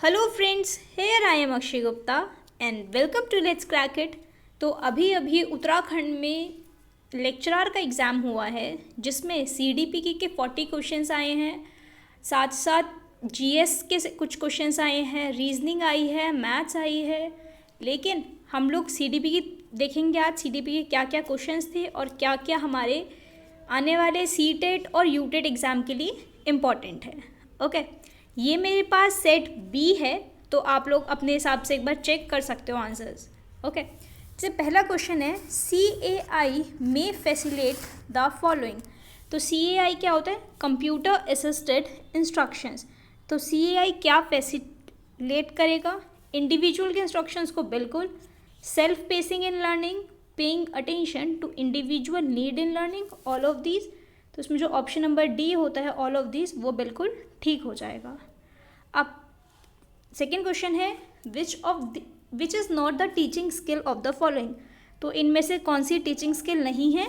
Hello friends, here I am Akshay Gupta and welcome to let's crack it. तो अभी अभी उत्तराखंड में लेक्चरर का एग्ज़ाम हुआ है जिसमें सीडीपी के 40 क्वेश्चंस आए हैं, साथ साथ जीएस के कुछ क्वेश्चंस आए हैं, रीजनिंग आई है, मैथ्स आई है। लेकिन हम लोग सीडीपी की देखेंगे आज सीडीपी के क्या क्या क्वेश्चंस थे और क्या क्या हमारे आने वाले सीटेट और यूटेट एग्ज़ाम के लिए इम्पॉर्टेंट है। ओके, ये मेरे पास सेट बी है, तो आप लोग अपने हिसाब से एक बार चेक कर सकते हो आंसर्स। ओके, जैसे पहला क्वेश्चन है CAI में फैसिलिटेट द फॉलोइंग। तो CAI क्या होता है? Computer assisted instructions. तो CAI क्या फैसिलिटेट करेगा? इंडिविजुअल के इंस्ट्रक्शंस को बिल्कुल। Self pacing in learning, paying attention to individual need in learning, all of these. तो इसमें जो ऑप्शन नंबर डी होता है ऑल ऑफ दीज, वो बिल्कुल ठीक हो जाएगा। अब सेकेंड क्वेश्चन है which is not the teaching skill of the following. तो इनमें से कौन सी टीचिंग स्किल नहीं है?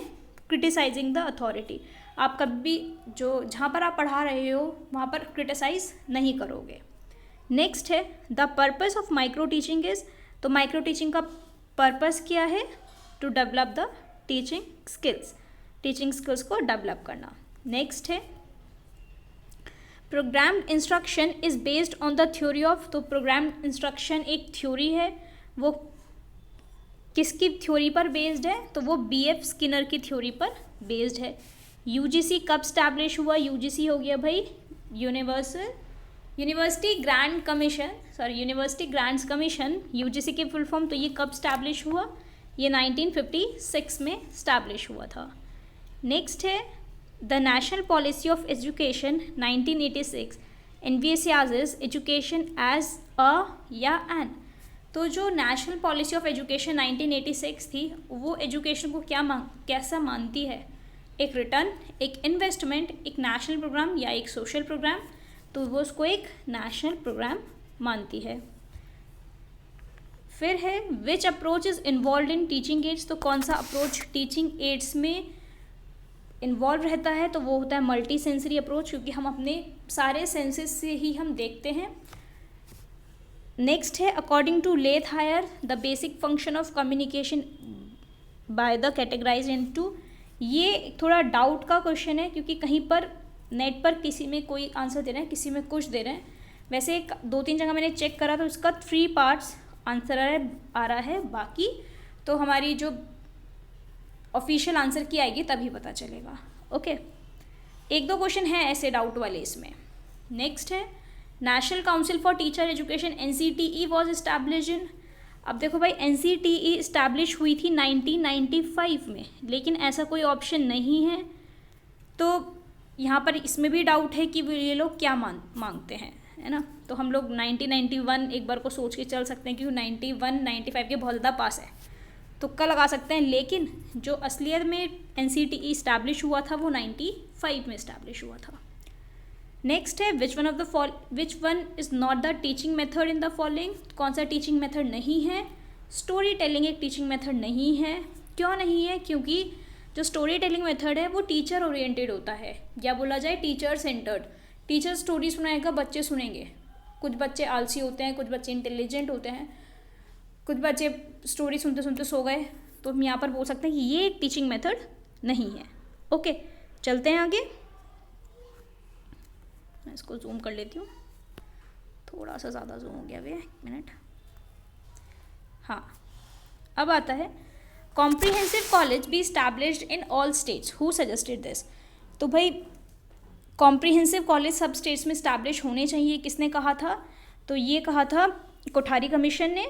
Criticising the authority. आप कभी जो जहाँ पर आप पढ़ा रहे हो वहाँ पर क्रिटिसाइज नहीं करोगे। नेक्स्ट है the purpose of micro teaching is. तो माइक्रो टीचिंग का पर्पस क्या है? To develop the teaching skills, teaching skills को डेवलप करना। नेक्स्ट है programmed instruction is based on the theory of. तो प्रोग्राम्ड इंस्ट्रक्शन एक थ्योरी है, वो किसकी थ्योरी पर बेस्ड है? तो वो BF स्किनर की थ्योरी पर बेस्ड है। UGC कब स्टैब्लिश हुआ? UGC हो गया भाई university grant commission, university grants commission, UGC की फुल फॉर्म। तो ये कब स्टैब्लिश हुआ? ये 1956 में स्टैब्लिश हुआ था। नेक्स्ट है the national policy of education 1986 एनवीएसआज एजुकेशन एज अ या एन। तो जो नेशनल पॉलिसी ऑफ एजुकेशन 1986 थी वो एजुकेशन को कैसा मानती है? एक रिटर्न, एक इन्वेस्टमेंट, एक नेशनल प्रोग्राम या एक सोशल प्रोग्राम। तो वो उसको एक नेशनल प्रोग्राम मानती है। फिर है which approach is involve in teaching aids. तो कौन सा अप्रोच टीचिंग एड्स में इन्वॉल्व रहता है? तो वो होता है मल्टी सेंसरी अप्रोच, क्योंकि हम अपने सारे सेंसेस से ही हम देखते हैं। नेक्स्ट है according to Leith higher the basic function of communication by the categorise into. ये थोड़ा डाउट का क्वेश्चन है, क्योंकि कहीं पर नेट पर किसी में कोई आंसर दे रहे हैं, किसी में कुछ दे रहे हैं। वैसे 2-3 जगह मैंने चेक करा तो इसका 3 पार्ट्स आंसर आ रहा है, बाकी तो हमारी जो ऑफिशियल आंसर की आएगी तभी पता चलेगा। ओके, 1-2 क्वेश्चन हैं ऐसे डाउट वाले इसमें। नेक्स्ट है national council for teacher education NCTE was establish in. अब देखो भाई NCTE इस्टेब्लिश हुई थी 1995 में, लेकिन ऐसा कोई ऑप्शन नहीं है। तो यहाँ पर इसमें भी डाउट है कि ये लोग क्या मांगते हैं, है ना। तो हम लोग 1991 एक बार को सोच के चल सकते हैं, क्योंकि 91-95 के बहुत ज़्यादा पास है, तुक्का लगा सकते हैं। लेकिन जो असलियत में NCTE इस्टेब्लिश हुआ था वो 95 में इस्टेब्लिश हुआ था। नेक्स्ट है which one is not the teaching method in the following. कौन सा टीचिंग मेथड नहीं है? स्टोरी टेलिंग एक टीचिंग मेथड नहीं है। क्यों नहीं है? क्योंकि जो स्टोरी टेलिंग मेथड है वो टीचर ओरिएंटेड होता है, या बोला जाए टीचर सेंटर्ड। टीचर स्टोरी सुनाएगा, बच्चे सुनेंगे। कुछ बच्चे आलसी होते हैं, कुछ बच्चे इंटेलिजेंट होते हैं, कुछ बच्चे स्टोरी सुनते सुनते सो गए। तो हम यहाँ पर बोल सकते हैं कि ये एक टीचिंग मेथड नहीं है। ओके, चलते हैं आगे। मैं इसको जूम कर लेती हूँ, थोड़ा सा ज़्यादा जूम हो गया। 1 मिनट। हाँ, अब आता है comprehensive college be established in all states, who suggested this. तो भाई कॉम्प्रिहेंसिव कॉलेज सब स्टेट्स में स्टैब्लिश होने चाहिए, किसने कहा था? तो ये कहा था कोठारी कमीशन ने।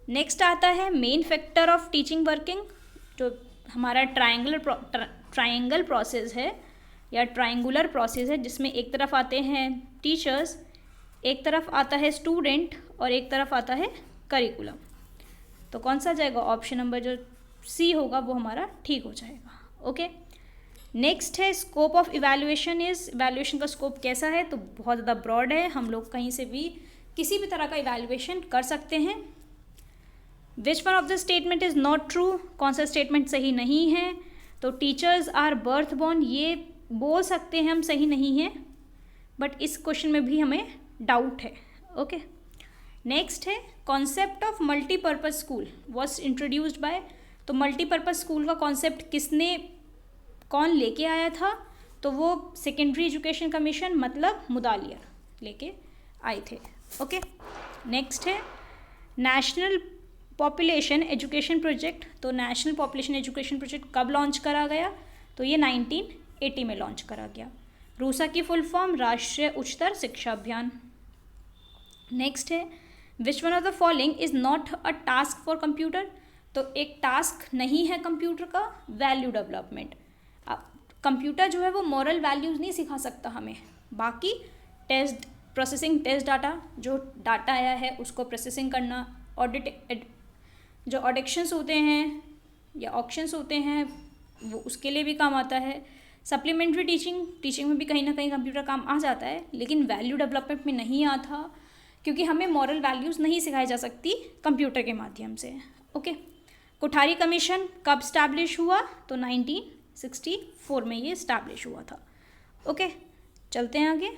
नेक्स्ट आता है main factor of teaching working. जो हमारा ट्रायंगल प्रोसेस है या ट्रायंगुलर प्रोसेस है, जिसमें एक तरफ आते हैं टीचर्स, एक तरफ आता है स्टूडेंट और एक तरफ आता है करिकुलम। तो कौन सा जाएगा? ऑप्शन नंबर जो C होगा वो हमारा ठीक हो जाएगा। ओके, नेक्स्ट है scope of evaluation is. Evaluation का स्कोप कैसा है? तो बहुत ज़्यादा ब्रॉड है, हम लोग कहीं से भी किसी भी तरह का इवैल्यूएशन कर सकते हैं। Which one of the statement is not true. कौन सा स्टेटमेंट सही नहीं है? तो टीचर्स आर बर्थ बॉर्न, ये बोल सकते हैं हम सही नहीं है, बट इस क्वेश्चन में भी हमें डाउट है। ओके, नेक्स्ट है concept of multipurpose school was introduced by. तो मल्टीपर्पज़ स्कूल का कॉन्सेप्ट कौन लेके आया था? तो वो सेकेंडरी एजुकेशन कमीशन मतलब मुदालियर लेके आए थे। ओके, नेक्स्ट है नेशनल पॉपुलेशन एजुकेशन प्रोजेक्ट। तो नेशनल पॉपुलेशन एजुकेशन प्रोजेक्ट कब लॉन्च करा गया? तो ये 1980 में लॉन्च करा गया। रूसा की फुल फॉर्म राष्ट्रीय उच्चतर शिक्षा अभियान। नेक्स्ट है which one of the following is not a task for computer. तो एक टास्क नहीं है कंप्यूटर का वैल्यू डेवलपमेंट। कंप्यूटर जो है वो मॉरल वैल्यूज़ नहीं सिखा सकता हमें, बाकी टेस्ट प्रोसेसिंग, टेस्ट डाटा, जो डाटा आया है उसको प्रोसेसिंग करना, जो ऑडिक्शंस होते हैं या ऑप्शंस होते हैं वो उसके लिए भी काम आता है। सप्लीमेंट्री टीचिंग में भी कहीं ना कहीं कंप्यूटर काम आ जाता है, लेकिन वैल्यू डेवलपमेंट में नहीं आता, क्योंकि हमें मॉरल वैल्यूज़ नहीं सिखाई जा सकती कंप्यूटर के माध्यम से। ओके, कोठारी कमीशन कब स्टैब्लिश हुआ? तो 1964 में ये स्टैब्लिश हुआ था। ओके, चलते हैं आगे।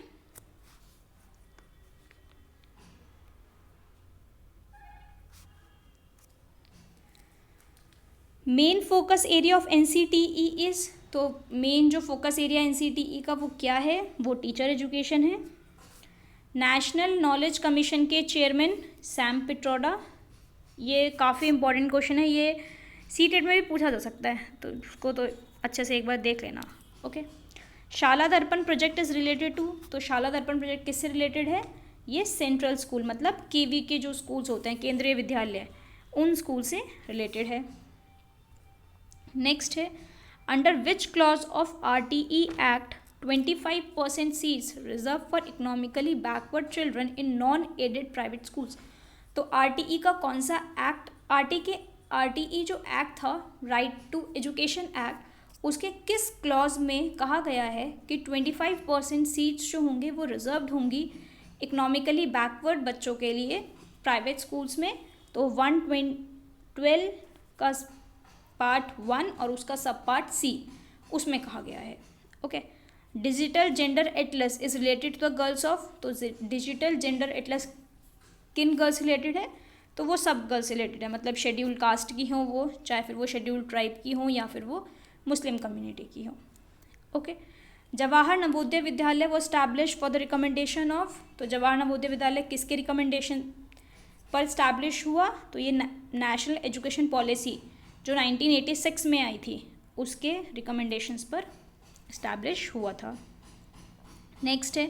Main focus area of NCTE is. तो मेन जो फोकस एरिया NCTE का वो क्या है? वो टीचर एजुकेशन है। नेशनल नॉलेज कमीशन के चेयरमैन सैम पिट्रोडा। ये काफ़ी इंपॉर्टेंट क्वेश्चन है, ये सीटेट में भी पूछा जा सकता है, तो उसको तो अच्छे से एक बार देख लेना। ओके, शाला दर्पण प्रोजेक्ट इज़ रिलेटेड टू। तो शाला दर्पण प्रोजेक्ट किससे रिलेटेड है? ये सेंट्रल स्कूल मतलब KV के जो स्कूल्स होते हैं, केंद्रीय विद्यालय, उन स्कूल से रिलेटेड है। नेक्स्ट है under which clause of RTE act 25% seats reserve for economically backward children in non aided private schools. तो RTE का कौन सा एक्ट? RTE जो एक्ट था, राइट टू एजुकेशन एक्ट, उसके किस क्लॉज में कहा गया है कि 25% सीट्स जो होंगे वो रिजर्व्ड होंगी इकोनॉमिकली बैकवर्ड बच्चों के लिए प्राइवेट स्कूल्स में? तो 112 का पार्ट 1 और उसका सब पार्ट C उसमें कहा गया है। Okay, digital gender atlas is related to the girls of. तो डिजिटल जेंडर एटलस किन गर्ल्स रिलेटेड है? तो वो सब गर्ल्स रिलेटेड है, मतलब शेड्यूल कास्ट की हो वो, चाहे फिर वो शेड्यूल ट्राइब की हो या फिर वो मुस्लिम कम्युनिटी की हो। ओके, जवाहर नवोदय विद्यालय वो establish for the recommendation of. तो जवाहर नवोदय विद्यालय किसके रिकमेंडेशन पर स्टैब्लिश हुआ? तो ये नेशनल एजुकेशन पॉलिसी जो 1986 में आई थी उसके रिकमेंडेशंस पर स्टैब्लिश हुआ था। नेक्स्ट है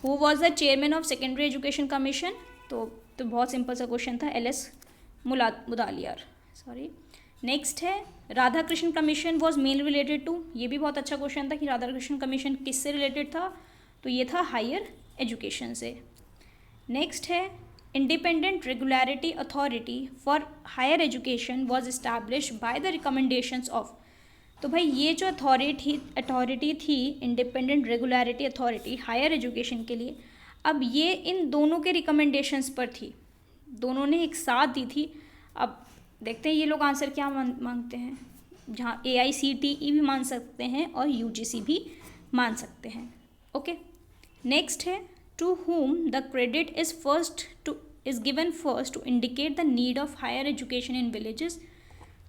who was the chairman of secondary education commission. तो बहुत सिंपल सा क्वेश्चन था, LS मुदालियार, सॉरी। नेक्स्ट है Radha Krishna commission was mainly related to. ये भी बहुत अच्छा क्वेश्चन था कि राधा कृष्ण कमीशन किससे रिलेटेड था? तो ये था हायर एजुकेशन से। नेक्स्ट है independent regulatory authority for higher education was establish by the recommendations of. तो भाई ये जो अथॉरिटी थी independent regulatory authority higher education के लिए, अब ये इन दोनों के रिकमेंडेशंस पर थी, दोनों ने एक साथ दी थी। अब देखते हैं ये लोग आंसर क्या मांगते हैं, जहाँ AICTE भी मान सकते हैं और UGC भी मान सकते हैं। ओके, नेक्स्ट है to whom the credit is given first to indicate the need of higher education in villages।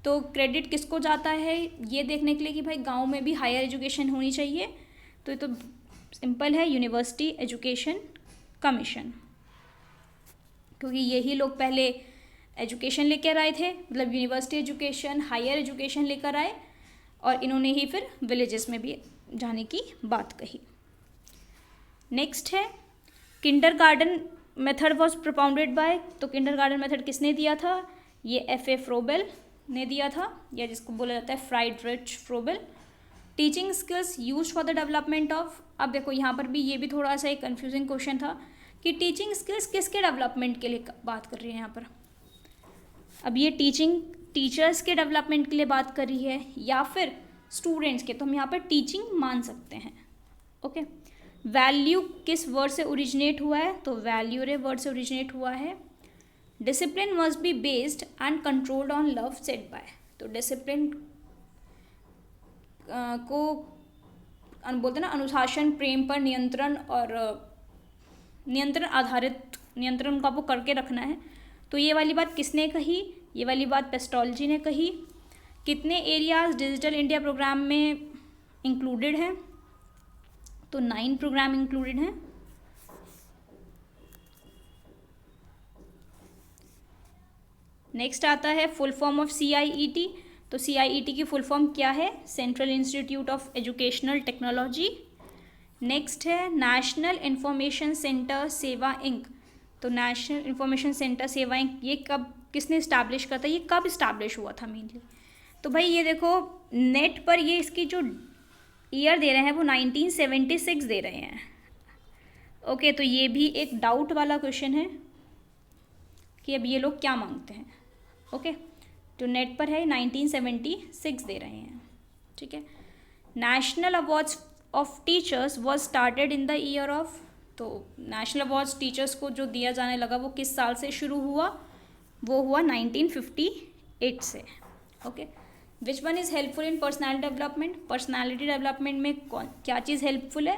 तो क्रेडिट किसको जाता है ये देखने के लिए कि भाई गांव में भी हायर एजुकेशन होनी चाहिए, तो ये तो सिंपल है, यूनिवर्सिटी एजुकेशन कमीशन, क्योंकि यही लोग पहले एजुकेशन लेकर आए थे, मतलब यूनिवर्सिटी एजुकेशन हायर एजुकेशन लेकर आए, और इन्होंने ही फिर विलेजेस में भी जाने की बात कही। नेक्स्ट है kindergarten method was propounded bye. तो किंडरगार्टन मेथड किसने दिया था? ये F.A. फ्रोबेल ने दिया था, या जिसको बोला जाता है Friedrich Froebel. Teaching skills use for the development of. अब देखो यहाँ पर भी ये भी थोड़ा सा एक कन्फ्यूजिंग क्वेश्चन था कि टीचिंग स्किल्स किसके डेवलपमेंट के लिए बात कर रही है यहाँ पर। अब ये टीचर्स के डेवलपमेंट के लिए बात कर रही है या फिर स्टूडेंट्स के, तो हम यहाँ पर टीचिंग मान सकते हैं। ओके, वैल्यू किस वर्ड से ओरिजिनेट हुआ है? तो वैल्यूरे वर्ड से ओरिजिनेट हुआ है। Discipline must be based and controlled on love set by. तो डिसिप्लिन को बोलते हैं ना, अनुशासन प्रेम पर नियंत्रण और नियंत्रण आधारित नियंत्रण को आपको करके रखना है। तो ये वाली बात किसने कही? ये वाली बात पेस्टोलॉजी ने कही। कितने एरियाज डिजिटल इंडिया प्रोग्राम में इंक्लूडेड हैं? तो 9 प्रोग्राम इंक्लूडेड हैं। नेक्स्ट आता है फुल फॉर्म ऑफ CIET। तो CIET की फुल फॉर्म क्या है? Central institute of educational technology. Next है नेशनल इंफॉर्मेशन सेंटर सेवा इंक। तो नेशनल इंफॉर्मेशन सेंटर सेवा इंक ये कब किसने इस्टेब्लिश करा था? ये कब इस्टेब्लिश हुआ था मेनली? तो भाई ये देखो नेट पर ये इसकी जो ईयर दे रहे हैं वो 1976 दे रहे हैं। ओके, तो ये भी एक डाउट वाला क्वेश्चन है कि अब ये लोग क्या मांगते हैं। ओके, तो नेट पर है 1976 दे रहे हैं। ठीक है। National awards of teachers was started in the year of. तो नेशनल अवार्ड्स टीचर्स को जो दिया जाने लगा वो किस साल से शुरू हुआ? वो हुआ 1958 से। Okay, which one is helpful in personality development? Personality development में क्या चीज़ हेल्पफुल है?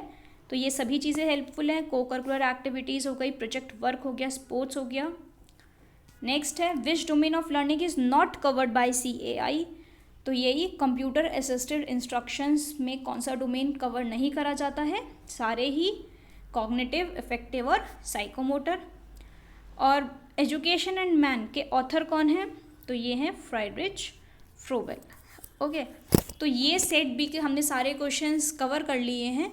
तो ये सभी चीज़ें हेल्पफुल हैं। को करिकुलर एक्टिविटीज़ हो गई, प्रोजेक्ट वर्क हो गया, स्पोर्ट्स हो गया। नेक्स्ट है which domain of learning is not covered by CAI? तो यही कंप्यूटर असिस्टेड इंस्ट्रक्शंस में कौन सा डोमेन कवर नहीं करा जाता है? सारे ही कॉग्निटिव, इफेक्टिव और साइकोमोटर। और एजुकेशन एंड मैन के ऑथर कौन है? तो ये हैं फ्राइडरिच फ्रोबेल। ओके, तो ये सेट बी के हमने सारे क्वेश्चंस कवर कर लिए हैं।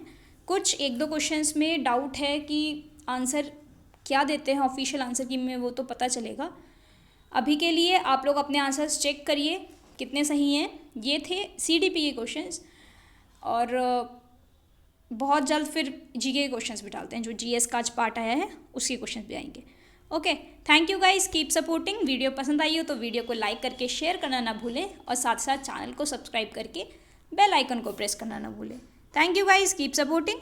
कुछ एक दो क्वेश्चंस में डाउट है कि आंसर क्या देते हैं ऑफिशियल आंसर की, में वो तो पता चलेगा। अभी के लिए आप लोग अपने आंसर्स चेक करिए कितने सही हैं। ये थे CDP के क्वेश्चंस, और बहुत जल्द फिर GK के क्वेश्चंस भी डालते हैं। जो GS का आज पार्ट आया है उसके क्वेश्चंस भी आएंगे। Okay, thank you guys, keep supporting. Video पसंद आई हो तो वीडियो को लाइक करके शेयर करना ना भूलें, और साथ साथ चैनल को सब्सक्राइब करके बेल आइकन को प्रेस करना ना भूलें। Thank you guys, keep supporting.